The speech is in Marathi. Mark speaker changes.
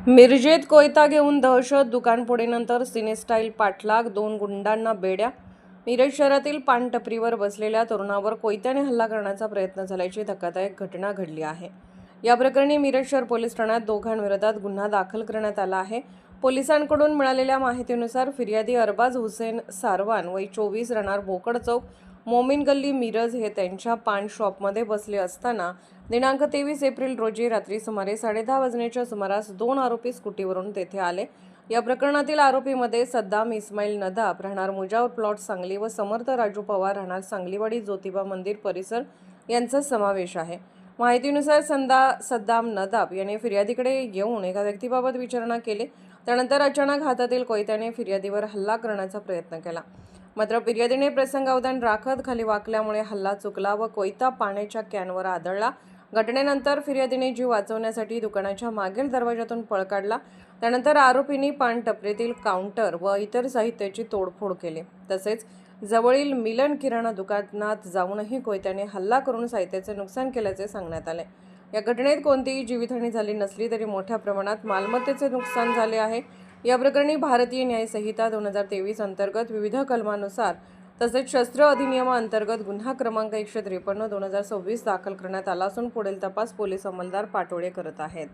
Speaker 1: मिरजेत कोयता घेऊन दहशत, दुकान फोडीनंतर सिनेस्टाईल पाठलाग, 2 गुंडांना बेड्या. मिरज शहरातील पान टपरीवर बसलेल्या तरुणावर कोयत्याने हल्ला करण्याचा प्रयत्न झाल्याची धक्कादायक घटना घडली आहे. या प्रकरणी मिरज शहर पोलीस ठाण्यात दोघांविरोधात गुन्हा दाखल करण्यात आला आहे. पोलिसांकडून मिळालेल्या माहितीनुसार फिर्यादी अरबाज हुसेन सारवान वय 24 राहणार बोकड चौक, मोमीन गल्ली, मिरज हे त्यांच्या पान शॉपमध्ये बसले असताना दिनांक 23 एप्रिल रोजी रात्री सुमारे 10:30 वाजण्याच्या सुमारास 2 आरोपी स्कूटीवरून तेथे आले. या प्रकरणातील आरोपीमध्ये सद्दाम इस्माईल नदाब राहणार मुजावर प्लॉट सांगली व समर्थ राजू पवार राहणार सांगलीवाडी ज्योतिबा मंदिर परिसर यांचा समावेश आहे. माहितीनुसार सद्दाम नदाब याने फिर्यादीकडे येऊन एका व्यक्तीबाबत विचारणा केली. त्यानंतर अचानक हातातील कोयत्याने फिर्यादीवर हल्ला करण्याचा प्रयत्न केला. मात्र फिर्यादीने प्रसंगावधान राखत खाली वाकल्यामुळे हल्ला चुकला व कोयता पाण्याच्या कॅनवर आदळला. घटनेनंतर फिर्यादीने जीव वाचवण्यासाठी दुकानाच्या मागील दरवाजातून पळ काढला. त्यानंतर आरोपींनी पान टपरीतील काउंटर व इतर साहित्याची तोडफोड केली. तसेच जवळील मिलन किराणा दुकानात जाऊनही कोयत्याने हल्ला करून साहित्याचे नुकसान केल्याचे सांगण्यात आले. या घटनेत कोणतीही जीवितहानी झाली नसली तरी मोठ्या प्रमाणात मालमत्तेचे नुकसान झाले आहे. या प्रकरणी भारतीय न्याय संहिता 2023 अंतर्गत विविध कलमानुसार तसेच शस्त्र अधिनियमाअंतर्गत गुन्हा क्रमांक 153/2026 दाखल करण्यात आला असून पुढील तपास पोलीस अंमलदार पाटोळे करत आहेत.